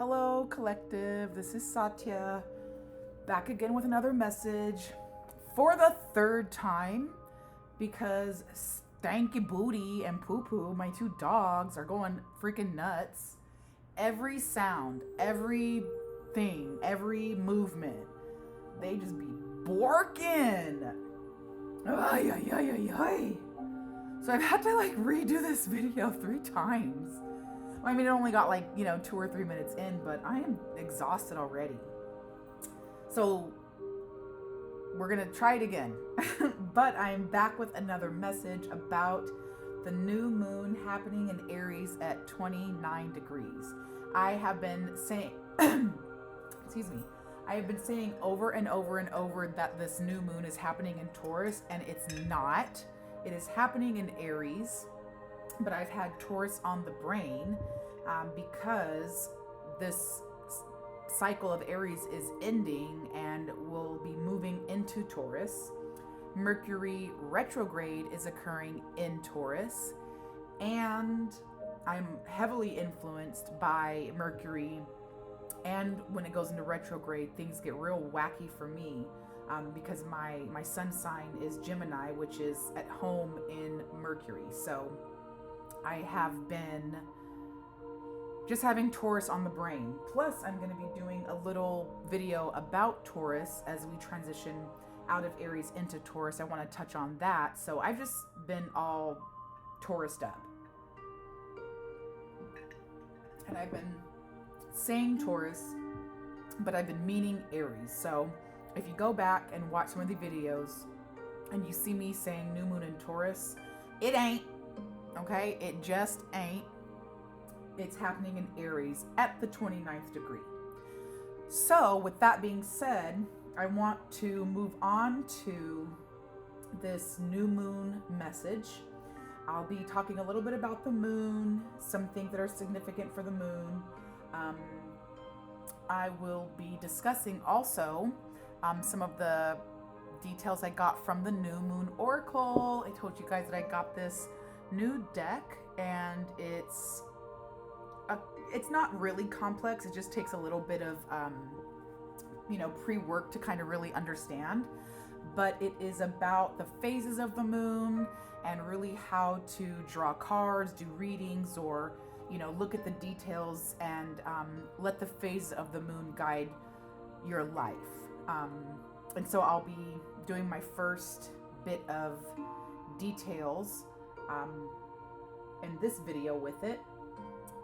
Hello, collective. This is Satya, back again with another message for the third time because Stanky Booty and Poo Poo, my two dogs, are going freaking nuts. Every sound, everything, every movement, they just be borking. Ay, ay, ay, ay, ay. So I've had to redo this video 3 times. I mean, it only got 2 or 3 minutes in, but I am exhausted already. So we're gonna try it again. But I'm back with another message about the new moon happening in Aries at 29 degrees. I have been saying, excuse me, I have been saying over and over and over that this new moon is happening in Taurus, and it's not. It is happening in Aries. But I've had Taurus on the brain because this cycle of Aries is ending and will be moving into Taurus. Mercury retrograde is occurring in Taurus, and I'm heavily influenced by Mercury. And when it goes into retrograde, things get real wacky for me because my sun sign is Gemini, which is at home in Mercury. So I have been just having Taurus on the brain. Plus, I'm going to be doing a little video about Taurus as we transition out of Aries into Taurus. I want to touch on that. So I've just been all Taurused up. And I've been saying Taurus, but I've been meaning Aries. So if you go back and watch some of the videos and you see me saying new moon in Taurus, it ain't. Okay, it just ain't. It's happening in Aries at the 29th degree. So with that being said, I want to move on to this new moon message. I'll be talking a little bit about the moon, some things that are significant for the moon. I will be discussing also some of the details I got from the new moon oracle. I told you guys that I got this new deck, and it's not really complex. It just takes a little bit of pre-work to kind of really understand, but it is about the phases of the moon and really how to draw cards, do readings, or look at the details and let the phase of the moon guide your life. And so I'll be doing my first bit of details in this video with it,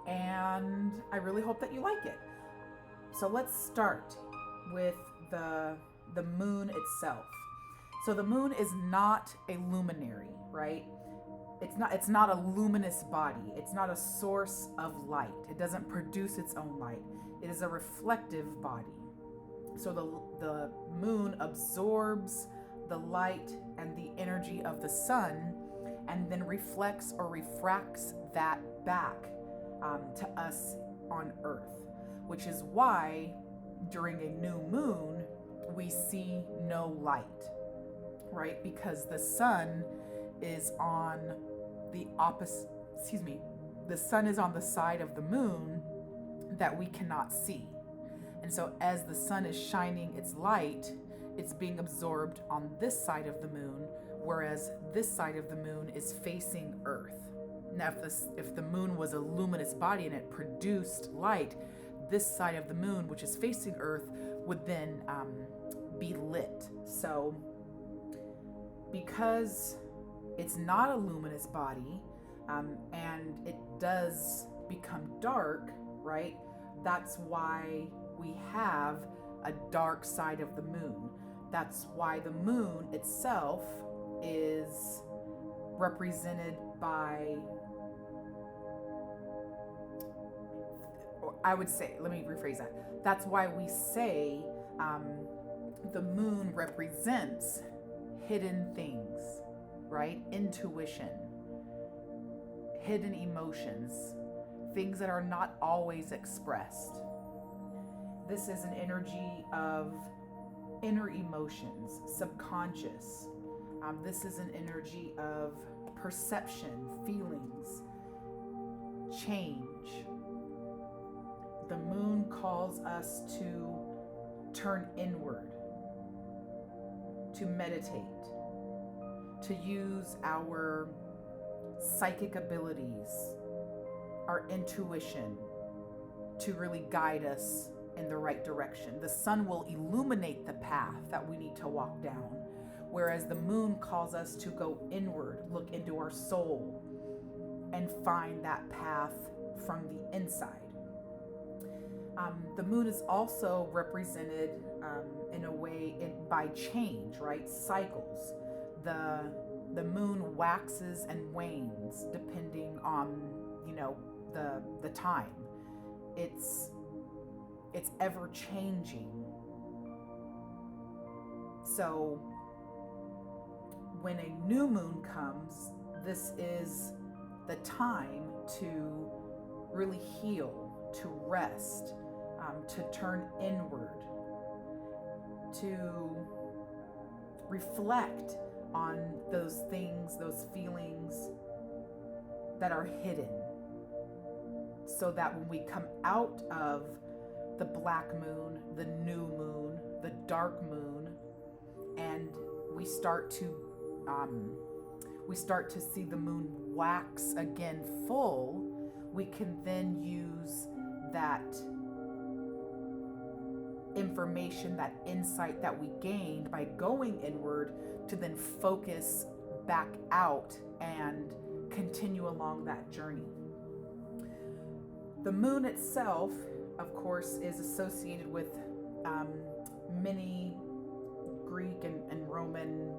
and I really hope that you like it. So let's start with the moon itself. So the moon is not a luminary, right? It's not a luminous body. It's not a source of light. It doesn't produce its own light. It is a reflective body. So the moon absorbs the light and the energy of the sun, and then reflects or refracts that back to us on Earth, which is why during a new moon we see no light, right? Because the sun is on the opposite, the sun is on the side of the moon that we cannot see. And so as the sun is shining its light, it's being absorbed on this side of the moon, whereas this side of the moon is facing Earth. Now, if the moon was a luminous body and it produced light, this side of the moon, which is facing Earth, would then be lit. So because it's not a luminous body, and it does become dark, right? That's why we have a dark side of the moon. That's why the moon itself is represented by, or I would say, let me rephrase that. That's why we say the moon represents hidden things, right? Intuition, hidden emotions, things that are not always expressed. This is an energy of inner emotions, subconscious. This is an energy of perception, feelings, change. The moon calls us to turn inward, to meditate, to use our psychic abilities, our intuition, to really guide us in the right direction. The sun will illuminate the path that we need to walk down, whereas the moon calls us to go inward, look into our soul, and find that path from the inside. The moon is also represented in a way by change, right? Cycles. The moon waxes and wanes depending on, the time. It's ever changing. So when a new moon comes, this is the time to really heal, to rest, to turn inward, to reflect on those things, those feelings that are hidden, so that when we come out of the black moon, the new moon, the dark moon, and we start to see the moon wax again full, we can then use that information, that insight that we gained by going inward, to then focus back out and continue along that journey. The moon itself, of course, is associated with many Greek and Roman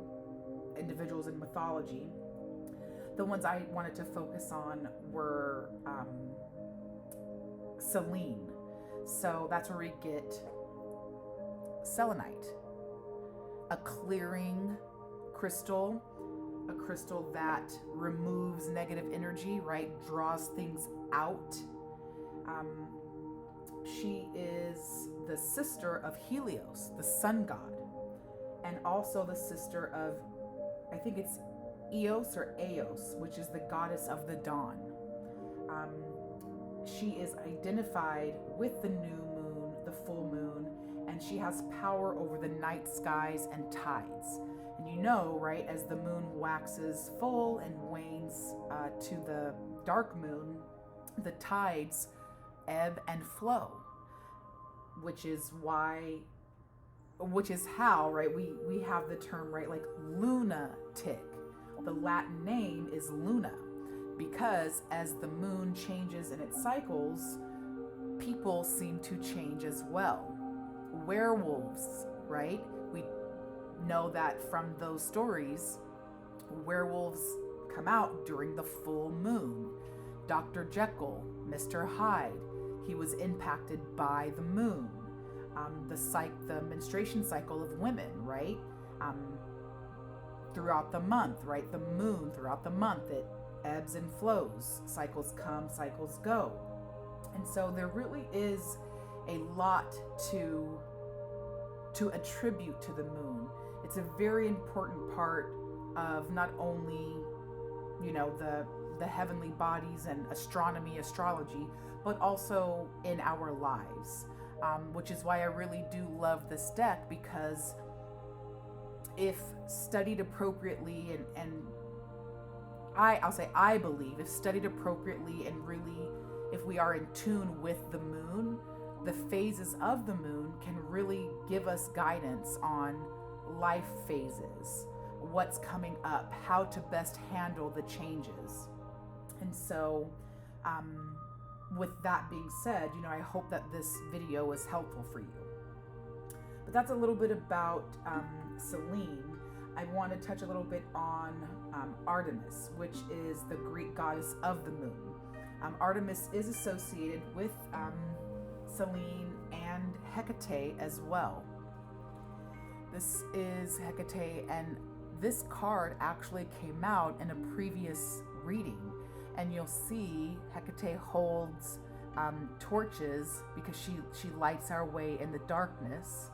individuals in mythology. The ones I wanted to focus on were Selene. So that's where we get selenite, a clearing crystal, a crystal that removes negative energy, right? Draws things out. She is the sister of Helios, the sun god, and also the sister of, I think it's Eos or Eos, which is the goddess of the dawn. She is identified with the new moon, the full moon, and she has power over the night skies and tides. And right, as the moon waxes full and wanes to the dark moon, the tides ebb and flow, which is how, right, we have the term, right, like lunatic. The Latin name is Luna, because as the moon changes in its cycles, people seem to change as well. Werewolves, right? We know that from those stories, werewolves come out during the full moon. Dr. Jekyll, Mr. Hyde, he was impacted by the moon. The menstruation cycle of women, right? Throughout the month, right? The moon throughout the month, it ebbs and flows. Cycles come, cycles go. And so there really is a lot to attribute to the moon. It's a very important part of not only, the heavenly bodies and astronomy, astrology, but also in our lives, which is why I really do love this deck, because if studied appropriately, and I believe if studied appropriately, and really if we are in tune with the moon, the phases of the moon can really give us guidance on life phases, what's coming up, how to best handle the changes. And so with that being said, I hope that this video was helpful for you. But that's a little bit about Selene. I want to touch a little bit on Artemis, which is the Greek goddess of the moon. Artemis is associated with Selene and Hecate as well. This is Hecate, and this card actually came out in a previous reading, and you'll see Hecate holds torches because she lights our way in the darkness.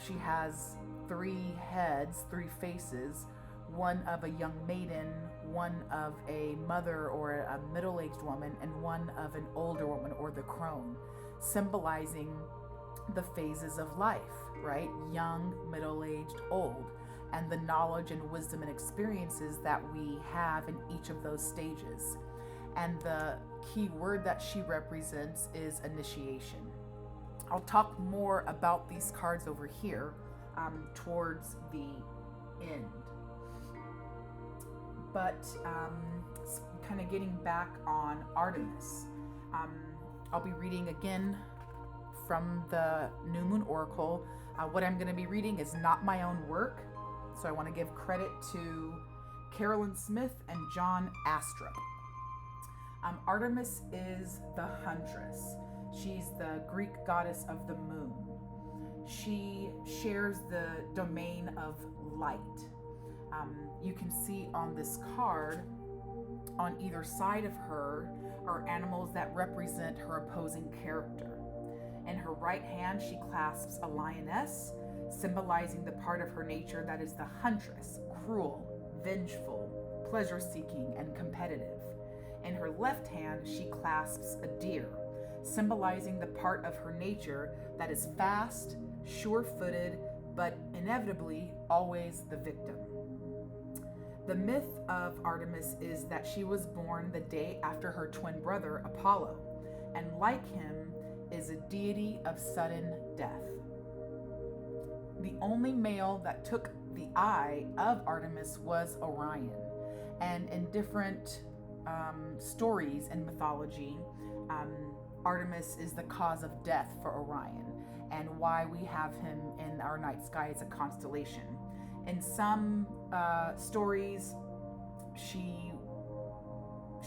She has 3 heads, 3 faces, one of a young maiden, one of a mother or a middle-aged woman and one of an older woman, or the crone, symbolizing the phases of life, right? Young, middle-aged, old, and the knowledge and wisdom and experiences that we have in each of those stages. And the key word that she represents is initiation. I'll talk more about these cards over here towards the end. But kind of getting back on Artemis, I'll be reading again from the New Moon Oracle. What I'm going to be reading is not my own work, so I want to give credit to Carolyn Smith and John Astrup. Artemis is the huntress. She's the Greek goddess of the moon. She shares the domain of light. You can see on this card, on either side of her, are animals that represent her opposing character. In her right hand, she clasps a lioness, symbolizing the part of her nature that is the huntress, cruel, vengeful, pleasure-seeking, and competitive. In her left hand, she clasps a deer, symbolizing the part of her nature that is fast, sure-footed, but inevitably always the victim. The myth of Artemis is that she was born the day after her twin brother Apollo, and like him, is a deity of sudden death. The only male that took the eye of Artemis was Orion, and in different stories and mythology, Artemis is the cause of death for Orion, and why we have him in our night sky as a constellation. In some stories, she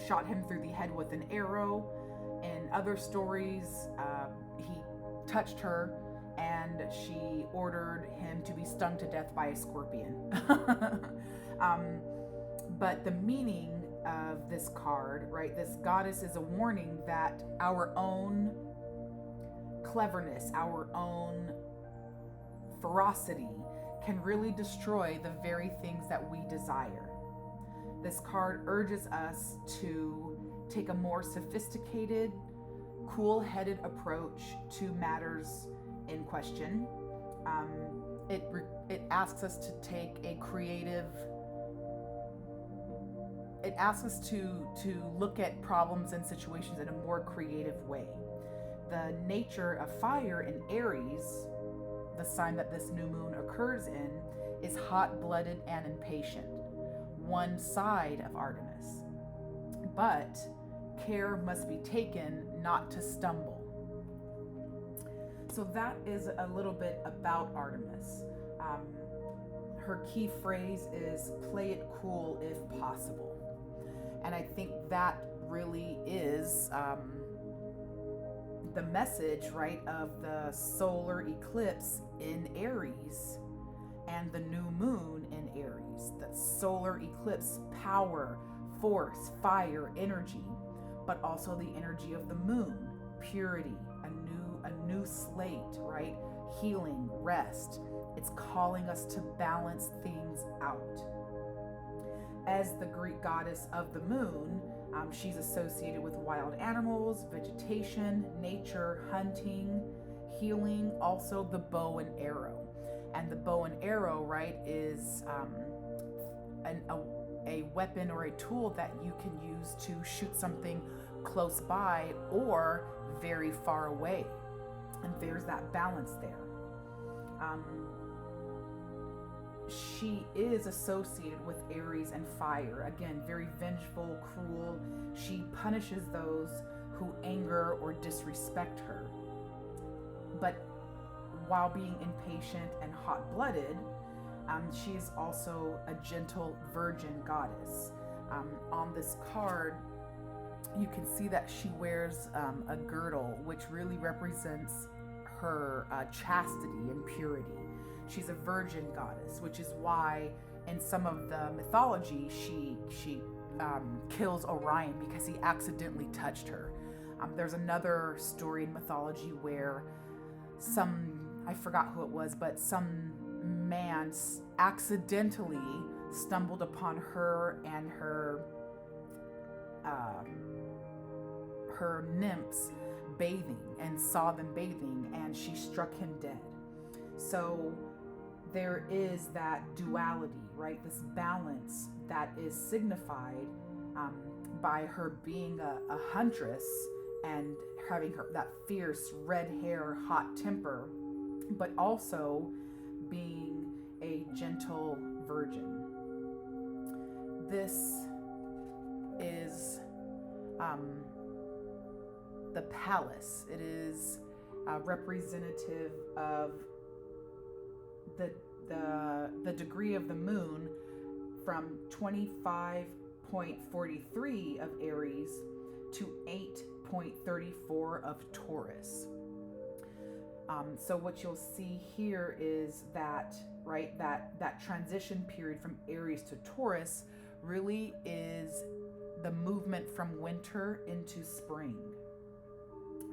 shot him through the head with an arrow. In other stories, he touched her and she ordered him to be stung to death by a scorpion. But the meaning of this card, right, this goddess is a warning that our own cleverness, our own ferocity can really destroy the very things that we desire. This card urges us to take a more sophisticated, cool-headed approach to matters in question. It asks us to take a creative. It asks us to look at problems and situations in a more creative way. The nature of fire in Aries, the sign that this new moon occurs in, is hot-blooded and impatient, one side of Artemis. But care must be taken not to stumble. So that is a little bit about Artemis. Her key phrase is play it cool if possible. And I think that really is the message, right, of the solar eclipse in Aries and the new moon in Aries. That solar eclipse, power, force, fire, energy, but also the energy of the moon, purity, a new slate, right? Healing, rest. It's calling us to balance things out. As the Greek goddess of the moon, she's associated with wild animals, vegetation, nature, hunting, healing, also the bow and arrow. And the bow and arrow, right, is a weapon or a tool that you can use to shoot something close by or very far away. And there's that balance there. She is associated with Aries and fire. Again, very vengeful, cruel. She punishes those who anger or disrespect her. But while being impatient and hot-blooded, she is also a gentle virgin goddess. On this card, you can see that she wears a girdle, which really represents her chastity and purity. She's a virgin goddess, which is why in some of the mythology she kills Orion because he accidentally touched her. There's another story in mythology where I forgot who it was, but some man accidentally stumbled upon her and her nymphs bathing and saw them bathing, and she struck him dead. So there is that duality, right? This balance that is signified by her being a huntress and having that fierce red hair, hot temper, but also being a gentle virgin. This is the palace. It is representative of the degree of the moon from 25.43 of Aries to 8.34 of Taurus. So what you'll see here is that, right, that transition period from Aries to Taurus really is the movement from winter into spring.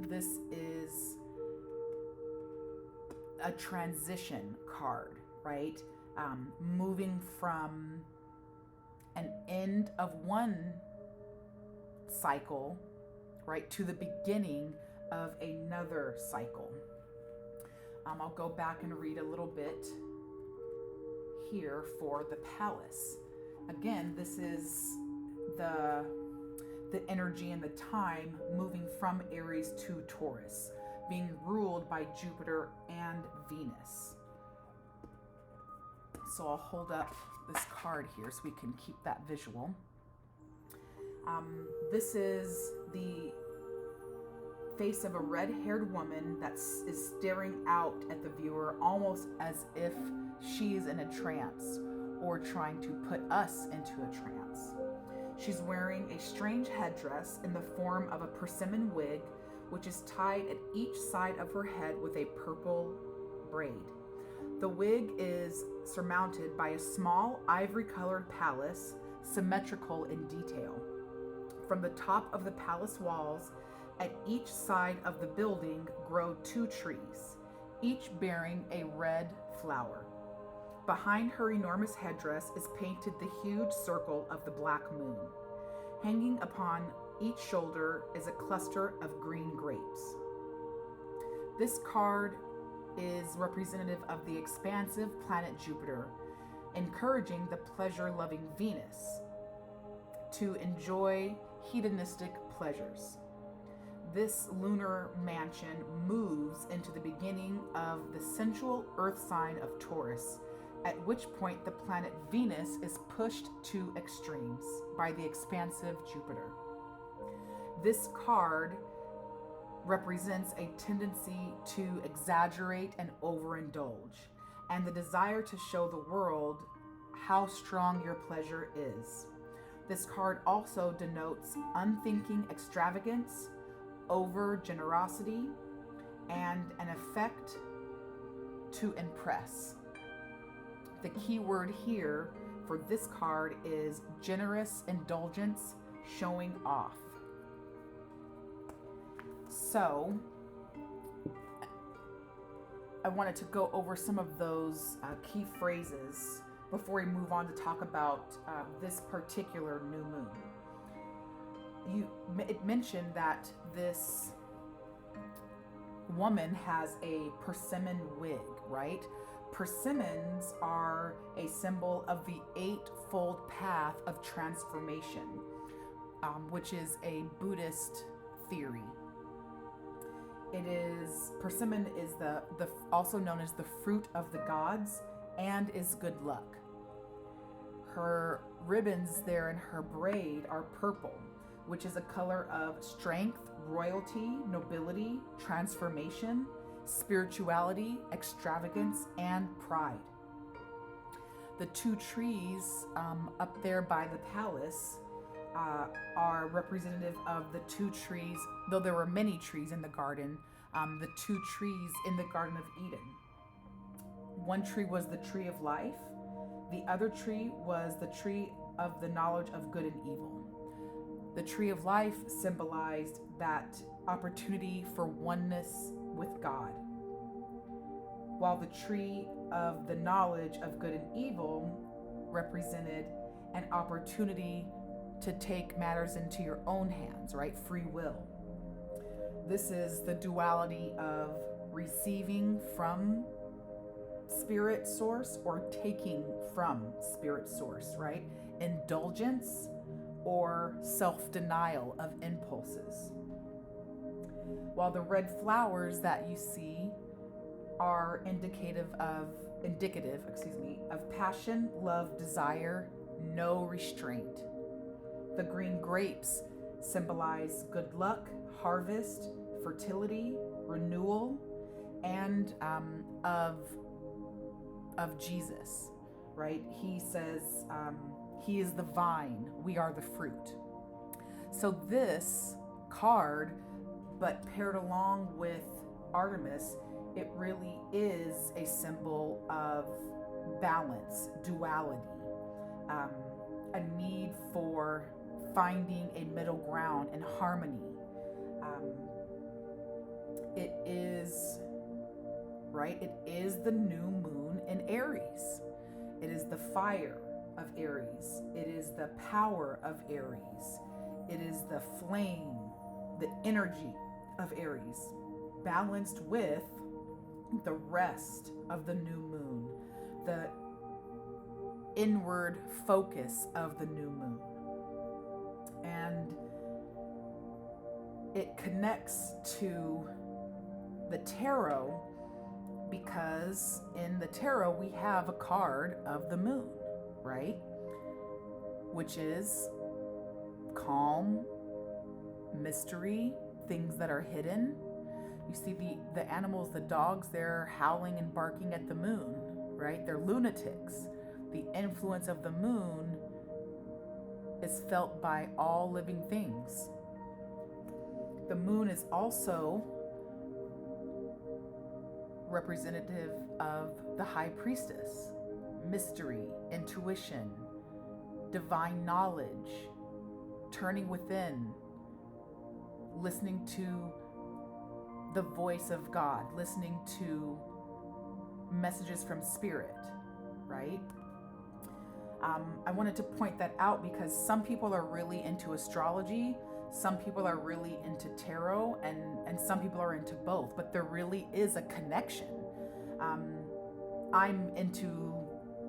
This is a transition card, right? Moving from an end of one cycle, right, to the beginning of another cycle. I'll go back and read a little bit here for the palace. Again, this is the energy and the time moving from Aries to Taurus, being ruled by Jupiter and Venus. So I'll hold up this card here so we can keep that visual. This is the face of a red-haired woman that is staring out at the viewer almost as if she's in a trance or trying to put us into a trance. She's wearing a strange headdress in the form of a persimmon wig, which is tied at each side of her head with a purple braid. The wig is surmounted by a small ivory-colored palace, symmetrical in detail. From the top of the palace walls, at each side of the building grow 2 trees, each bearing a red flower. Behind her enormous headdress is painted the huge circle of the black moon. Hanging upon each shoulder is a cluster of green grapes. This card is representative of the expansive planet Jupiter, encouraging the pleasure-loving Venus to enjoy hedonistic pleasures. This lunar mansion moves into the beginning of the sensual earth sign of Taurus, at which point the planet Venus is pushed to extremes by the expansive Jupiter. This card represents a tendency to exaggerate and overindulge, and the desire to show the world how strong your pleasure is. This card also denotes unthinking extravagance, over generosity, and an effect to impress. The key word here for this card is generous indulgence, showing off. So I wanted to go over some of those key phrases before we move on to talk about this particular new moon. It mentioned that this woman has a persimmon wig, right? Persimmons are a symbol of the 8-fold path of transformation, which is a Buddhist theory. Persimmon is the also known as the fruit of the gods and is good luck. Her ribbons there in her braid are purple, which is a color of strength, royalty, nobility, transformation, spirituality, extravagance, and pride. The 2 trees up there by the palace are representative of the 2 trees, though there were many trees in the garden, the 2 trees in the Garden of Eden. One tree was the tree of life. The other tree was the tree of the knowledge of good and evil. The tree of life symbolized that opportunity for oneness with God, while the tree of the knowledge of good and evil represented an opportunity to take matters into your own hands, right? Free will. This is the duality of receiving from spirit source or taking from spirit source, right? Indulgence or self-denial of impulses. While the red flowers that you see are indicative of passion, love, desire, no restraint. The green grapes symbolize good luck, harvest, fertility, renewal, and of Jesus, right? He says he is the vine, we are the fruit. So this card, but paired along with Artemis, it really is a symbol of balance, duality, a need for finding a middle ground and harmony. It is, right? It is the new moon in Aries. It is the fire of Aries. It is the power of Aries. It is the flame, the energy of Aries, balanced with the rest of the new moon, the inward focus of the new moon. And it connects to the tarot because in the tarot we have a card of the moon, right? Which is calm, mystery, things that are hidden. You see the animals, the dogs, they're howling and barking at the moon, right? They're lunatics. The influence of the moon is felt by all living things. The moon is also representative of the high priestess, mystery, intuition, divine knowledge, turning within, listening to the voice of God, listening to messages from spirit, right? I wanted to point that out because some people are really into astrology, some people are really into tarot, and some people are into both, but there really is a connection. I'm into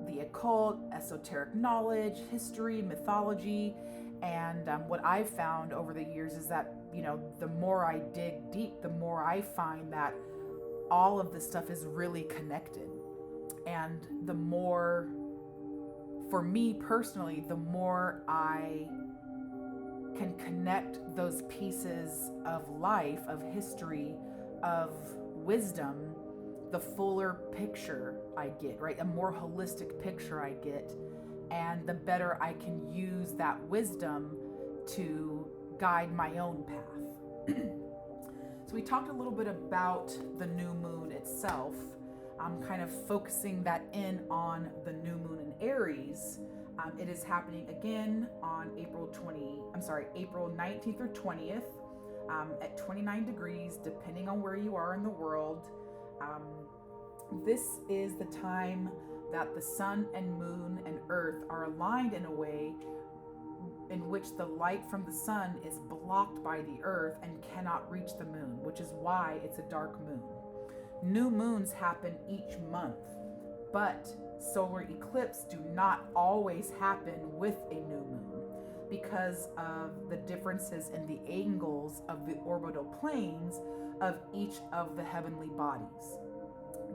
the occult, esoteric knowledge, history, mythology, and what I've found over the years is that, you know, the more I dig deep, the more I find that all of this stuff is really connected. And the more, for me personally, the more I can connect those pieces of life, of history, of wisdom, the fuller picture I get, right? A more holistic picture I get, and the better I can use that wisdom to guide my own path. So we talked a little bit about the new moon itself. I'm kind of focusing that in on the new moon in Aries. It is happening again on April 19th or 20th at 29 degrees, depending on where you are in the world. This is the time that the sun and moon and earth are aligned in a way in which the light from the sun is blocked by the earth and cannot reach the moon, which is why it's a dark moon. New moons happen each month, but solar eclipses do not always happen with a new moon because of the differences in the angles of the orbital planes of each of the heavenly bodies.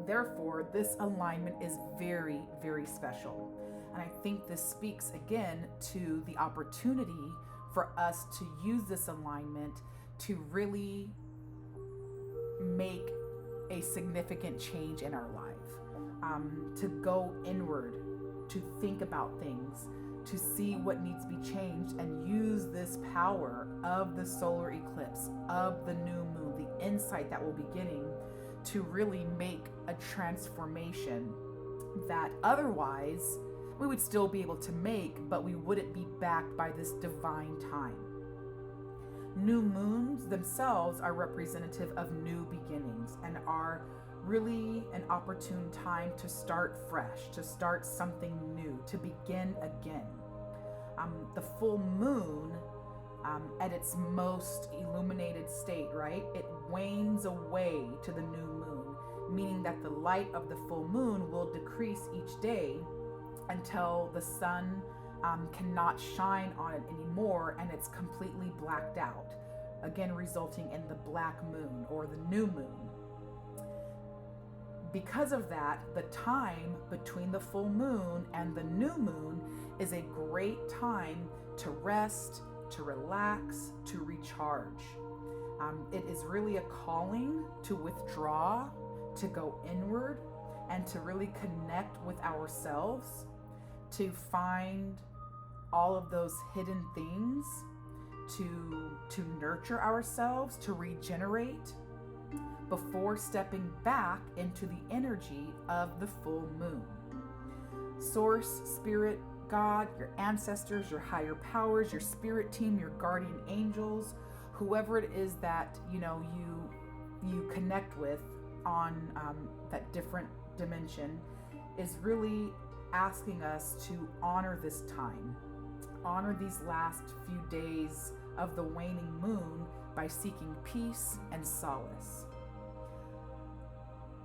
Therefore, this alignment is very, very special. And I think this speaks again to the opportunity for us to use this alignment to really make a significant change in our life, to go inward, to think about things, to see what needs to be changed, and use this power of the solar eclipse, of the new moon, the insight that we'll be getting to really make a transformation that otherwise we would still be able to make, but we wouldn't be backed by this divine time. New moons themselves are representative of new beginnings and are really an opportune time to start fresh, to start something new, to begin again. The full moon, at its most illuminated state, right? It wanes away to the new moon, meaning that the light of the full moon will decrease each day until the sun cannot shine on it anymore and it's completely blacked out, again resulting in the black moon or the new moon. Because of that, the time between the full moon and the new moon is a great time to rest, to relax, to recharge. It is really a calling to withdraw, to go inward, and to really connect with ourselves, to find all of those hidden things, to nurture ourselves, to regenerate before stepping back into the energy of the full moon. Source, spirit, God, your ancestors, your higher powers, your spirit team, your guardian angels, whoever it is that you connect with on that different dimension, is really asking us to honor this time, honor these last few days of the waning moon by seeking peace and solace.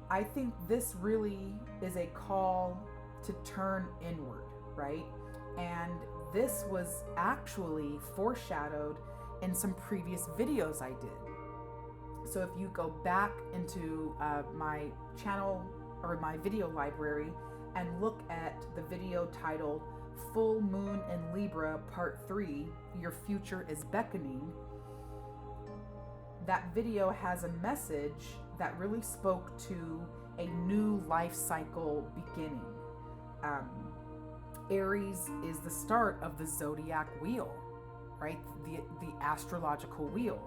I think this really is a call to turn inward, right? And this was actually foreshadowed in some previous videos I did. So if you go back into my channel or my video library and look at the video titled Full Moon in Libra Part 3, Your Future is Beckoning, that video has a message that really spoke to a new life cycle beginning. Aries is the start of the zodiac wheel, right? The astrological wheel.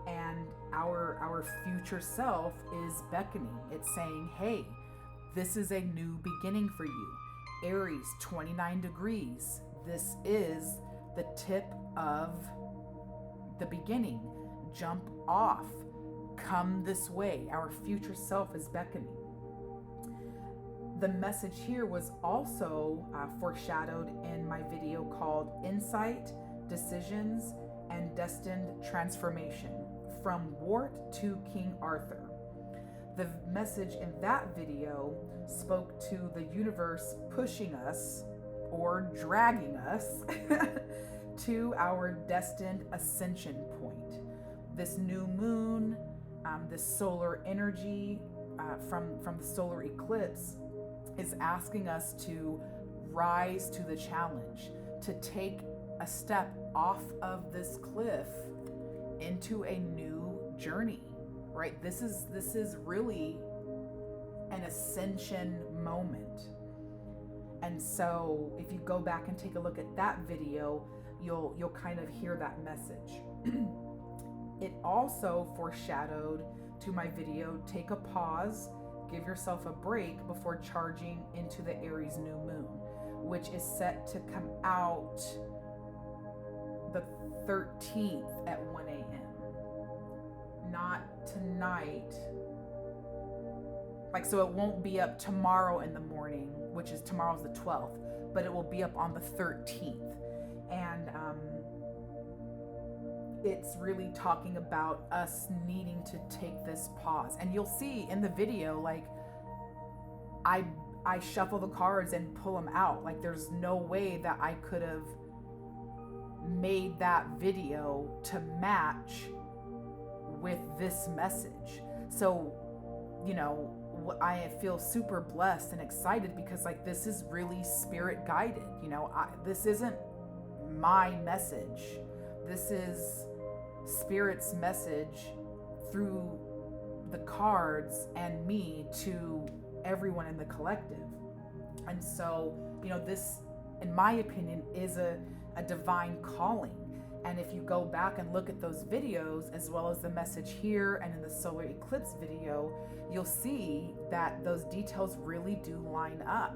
And our future self is beckoning. It's saying, hey, this is a new beginning for you. Aries, 29 degrees. This is the tip of the beginning. Jump off. Come this way. Our future self is beckoning. The message here was also foreshadowed in my video called Insight, Decisions, and Destined Transformation, From Wart to King Arthur. The message in that video spoke to the universe pushing us or dragging us to our destined ascension point. This new moon, this solar energy from the solar eclipse is asking us to rise to the challenge, to take a step off of this cliff into a new journey, right? This is really an ascension moment. And so if you go back and take a look at that video, you'll kind of hear that message. It also foreshadowed to my video, take a pause, give yourself a break before charging into the Aries New Moon, which is set to come out the 13th at 1 a.m. Not tonight. So it won't be up tomorrow in the morning, which is tomorrow's the 12th, but it will be up on the 13th. And it's really talking about us needing to take this pause. And you'll see in the video, I shuffle the cards and pull them out. There's no way that I could have made that video to match with this message. So, I feel super blessed and excited because this is really spirit guided. This isn't my message. This is spirit's message through the cards and me to everyone in the collective. And so, this, in my opinion, is a divine calling. And if you go back and look at those videos, as well as the message here and in the solar eclipse video, you'll see that those details really do line up.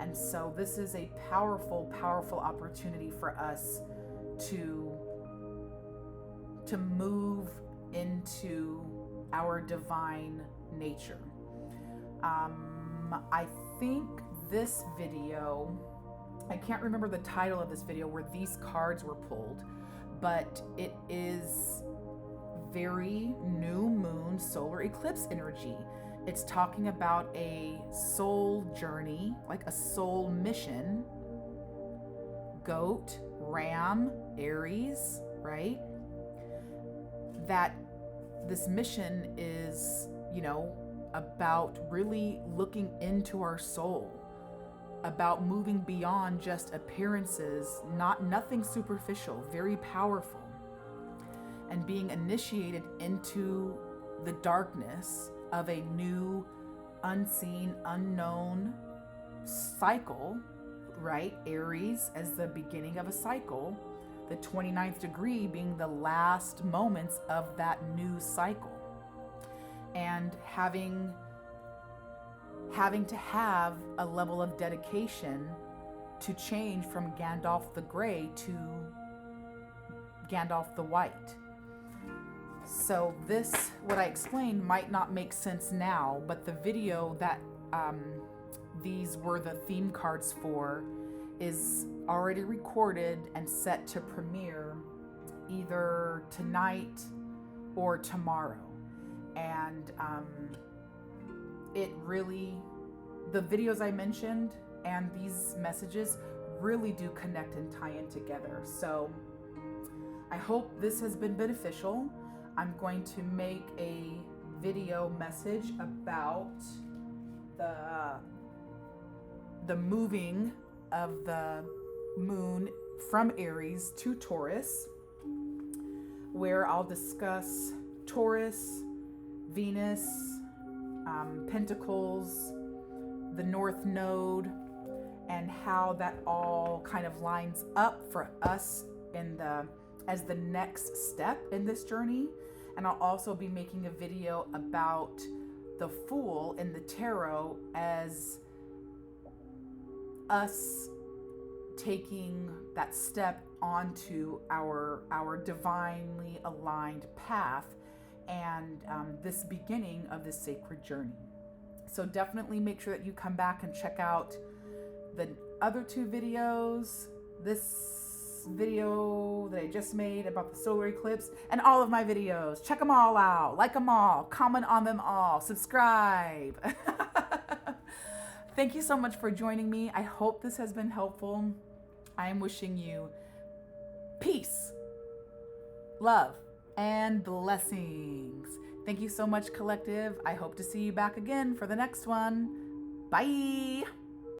And so this is a powerful, powerful opportunity for us to move into our divine nature. I think this video, I can't remember the title of this video where these cards were pulled, but it is very new moon solar eclipse energy. It's talking about a soul journey, like a soul mission. Goat, ram, Aries, right? That this mission is, about really looking into our soul, about moving beyond just appearances, nothing superficial, very powerful, and being initiated into the darkness of a new, unseen, unknown cycle, right? Aries as the beginning of a cycle, the 29th degree being the last moments of that new cycle. And having to have a level of dedication to change from Gandalf the Grey to Gandalf the White. So this, what I explained, might not make sense now, but the video that these were the theme cards for is already recorded and set to premiere either tonight or tomorrow. And it really, the videos I mentioned and these messages really do connect and tie in together. So I hope this has been beneficial. I'm going to make a video message about the moving of the moon from Aries to Taurus, where I'll discuss Taurus, Venus, Pentacles, the North Node, and how that all kind of lines up for us as the next step in this journey. And I'll also be making a video about the Fool in the Tarot as us taking that step onto our divinely aligned path and this beginning of this sacred journey. So definitely make sure that you come back and check out the other two videos, this video that I just made about the solar eclipse, and all of my videos. Check them all out, like them all, comment on them all, subscribe. Thank you so much for joining me. I hope this has been helpful. I am wishing you peace, love, and blessings. Thank you so much, collective. I hope to see you back again for the next one. Bye.